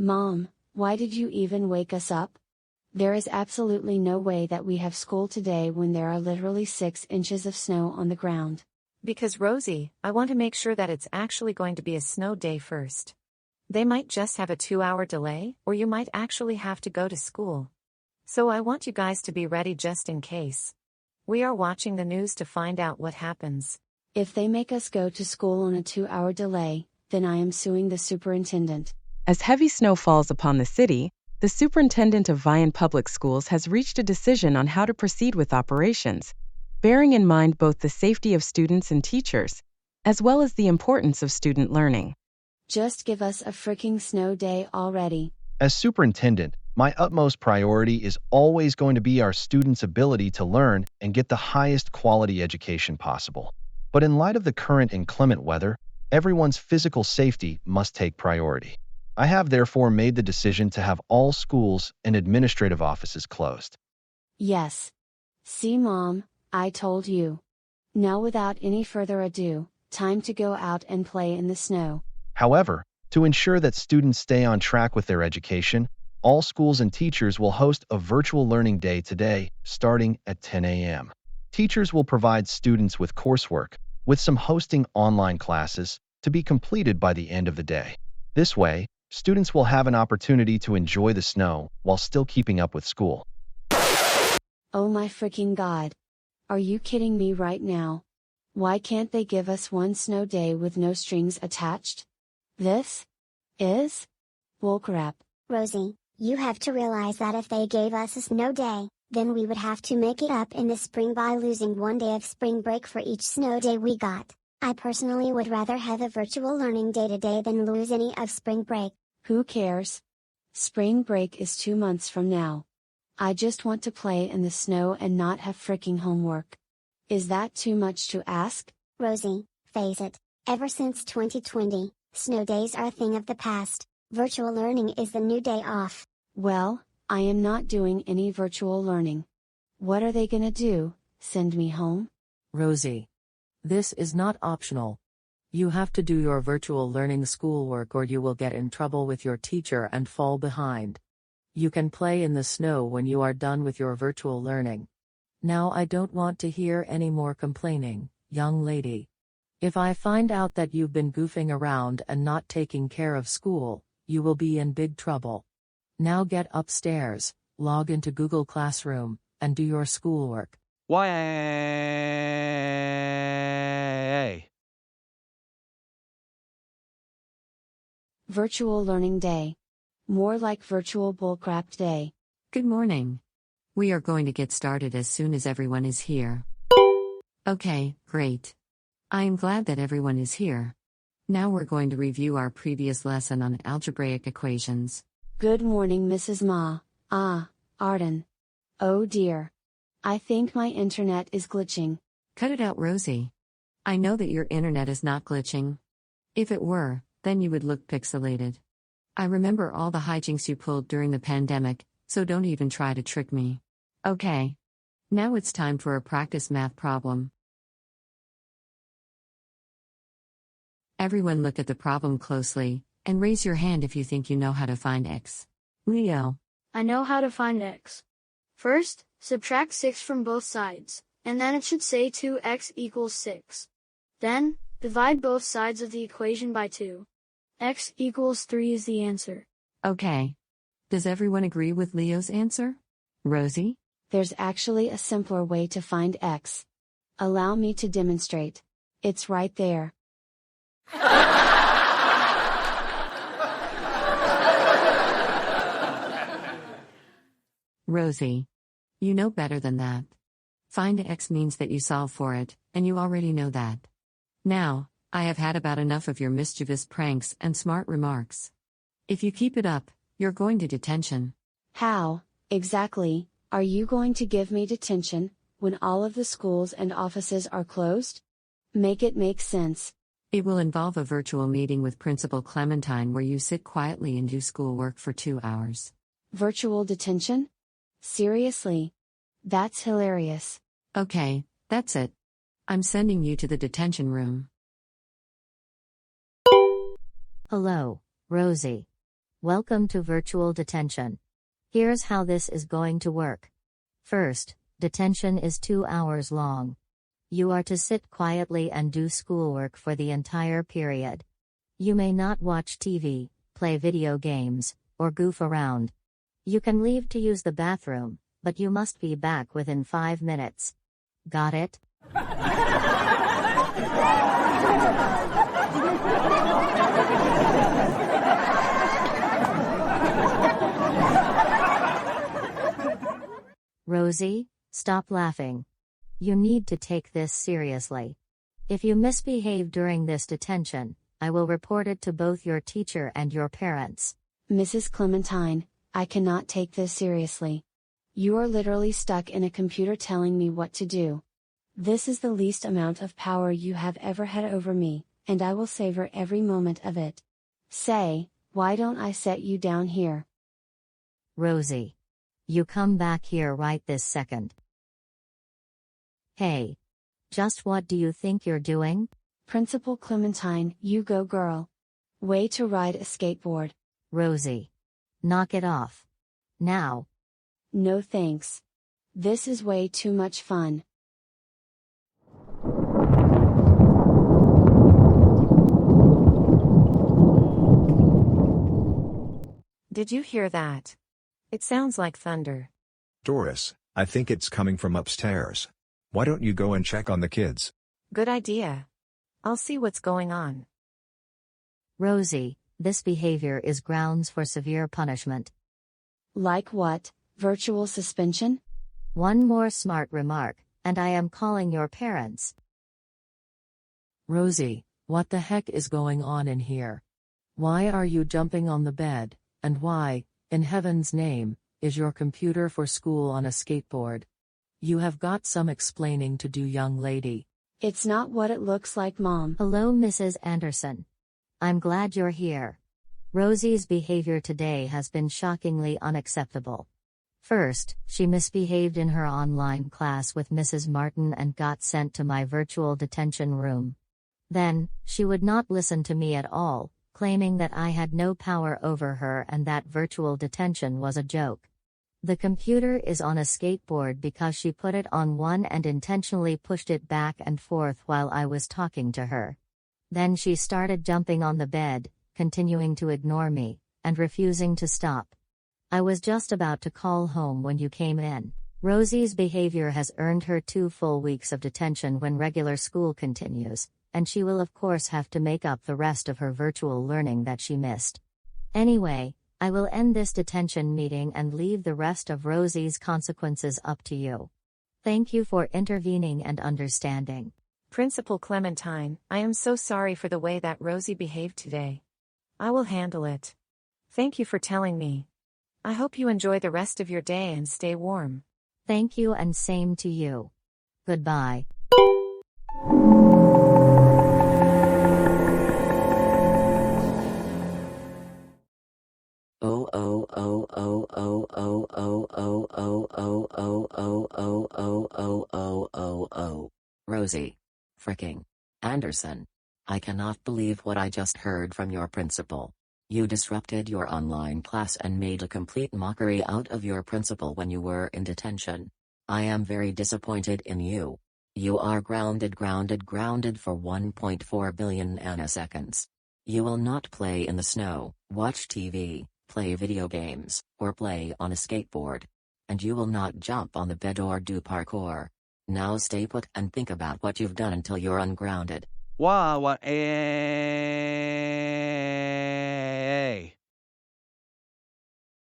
Mom, why did you even wake us up? There is absolutely no way that we have school today when there are literally 6 inches of snow on the ground. Because Rosie, I want to make sure that it's actually going to be a snow day first. They might just have a 2-hour delay, or you might actually have to go to school. So I want you guys to be ready just in case. We are watching the news to find out what happens. If they make us go to school on a 2-hour delay, then I am suing the superintendent. As heavy snow falls upon the city, the superintendent of Vyond Public Schools has reached a decision on how to proceed with operations, bearing in mind both the safety of students and teachers, as well as the importance of student learning. Just give us a freaking snow day already. As superintendent, my utmost priority is always going to be our students' ability to learn and get the highest quality education possible. But in light of the current inclement weather, everyone's physical safety must take priority. I have therefore made the decision to have all schools and administrative offices closed. Yes. See, Mom, I told you. Now without any further ado, time to go out and play in the snow. However, to ensure that students stay on track with their education, all schools and teachers will host a virtual learning day today, starting at 10 a.m. Teachers will provide students with coursework, with some hosting online classes, to be completed by the end of the day. This way, students will have an opportunity to enjoy the snow while still keeping up with school. Oh my freaking God. Are you kidding me right now? Why can't they give us one snow day with no strings attached? This is bullcrap. Rosie, you have to realize that if they gave us a snow day, then we would have to make it up in the spring by losing one day of spring break for each snow day we got. I personally would rather have a virtual learning day today than lose any of spring break. Who cares? Spring break is 2 months from now. I just want to play in the snow and not have freaking homework. Is that too much to ask? Rosie, face it, ever since 2020, snow days are a thing of the past. Virtual learning is the new day off. Well, I am not doing any virtual learning. What are they gonna do, send me home? Rosie. This is not optional. You have to do your virtual learning schoolwork or you will get in trouble with your teacher and fall behind. You can play in the snow when you are done with your virtual learning. Now I don't want to hear any more complaining, young lady. If I find out that you've been goofing around and not taking care of school, you will be in big trouble. Now get upstairs, log into Google Classroom, and do your schoolwork. Why? Virtual learning day. More like virtual bullcrap day. Good morning. We are going to get started as soon as everyone is here. Okay, great. I am glad that everyone is here. Now we're going to review our previous lesson on algebraic equations. Good morning, Mrs. Ma. Arden. Oh dear. I think my internet is glitching. Cut it out, Rosie. I know that your internet is not glitching. If it were, then you would look pixelated. I remember all the hijinks you pulled during the pandemic, so don't even try to trick me. Okay. Now it's time for a practice math problem. Everyone look at the problem closely, and raise your hand if you think you know how to find x. Leo. I know how to find x. First, subtract 6 from both sides, and then it should say 2x equals 6. Then, divide both sides of the equation by 2. X equals 3 is the answer. Okay. Does everyone agree with Leo's answer? Rosie? There's actually a simpler way to find x. Allow me to demonstrate. It's right there. Rosie. You know better than that. Find x means that you solve for it, and you already know that. Now, I have had about enough of your mischievous pranks and smart remarks. If you keep it up, you're going to detention. How, exactly, are you going to give me detention, when all of the schools and offices are closed? Make it make sense. It will involve a virtual meeting with Principal Clementine where you sit quietly and do schoolwork for 2 hours. Virtual detention? Seriously? That's hilarious. Okay, that's it. I'm sending you to the detention room. Hello, Rosie. Welcome to virtual detention. Here's how this is going to work. First, detention is 2 hours long. You are to sit quietly and do schoolwork for the entire period. You may not watch TV, play video games, or goof around. You can leave to use the bathroom, but you must be back within 5 minutes. Got it? Rosie, stop laughing. You need to take this seriously. If you misbehave during this detention, I will report it to both your teacher and your parents. Mrs. Clementine, I cannot take this seriously. You are literally stuck in a computer telling me what to do. This is the least amount of power you have ever had over me, and I will savor every moment of it. Say, why don't I set you down here? Rosie. You come back here right this second. Hey. Just what do you think you're doing? Principal Clementine, you go girl. Way to ride a skateboard. Rosie. Knock it off. Now. No thanks. This is way too much fun. Did you hear that? It sounds like thunder. Doris, I think it's coming from upstairs. Why don't you go and check on the kids? Good idea. I'll see what's going on. Rosie, this behavior is grounds for severe punishment. Like what? Virtual suspension? One more smart remark, and I am calling your parents. Rosie, what the heck is going on in here? Why are you jumping on the bed, and why, in heaven's name, is your computer for school on a skateboard? You have got some explaining to do, young lady. It's not what it looks like, Mom. Hello, Mrs. Anderson. I'm glad you're here. Rosie's behavior today has been shockingly unacceptable. First, she misbehaved in her online class with Mrs. Martin and got sent to my virtual detention room. Then, she would not listen to me at all, claiming that I had no power over her and that virtual detention was a joke. The computer is on a skateboard because she put it on one and intentionally pushed it back and forth while I was talking to her. Then she started jumping on the bed, continuing to ignore me, and refusing to stop. I was just about to call home when you came in. Rosie's behavior has earned her 2 full weeks of detention when regular school continues, and she will of course have to make up the rest of her virtual learning that she missed. Anyway, I will end this detention meeting and leave the rest of Rosie's consequences up to you. Thank you for intervening and understanding. Principal Clementine, I am so sorry for the way that Rosie behaved today. I will handle it. Thank you for telling me. I hope you enjoy the rest of your day and stay warm. Thank you and same to you. Goodbye. Rosie. Fricking Anderson. I cannot believe what I just heard from your principal. You disrupted your online class and made a complete mockery out of your principal when you were in detention. I am very disappointed in you. You are grounded for 1.4 billion nanoseconds. You will not play in the snow, watch TV, play video games, or play on a skateboard. And you will not jump on the bed or do parkour. Now stay put and think about what you've done until you're ungrounded. Wow,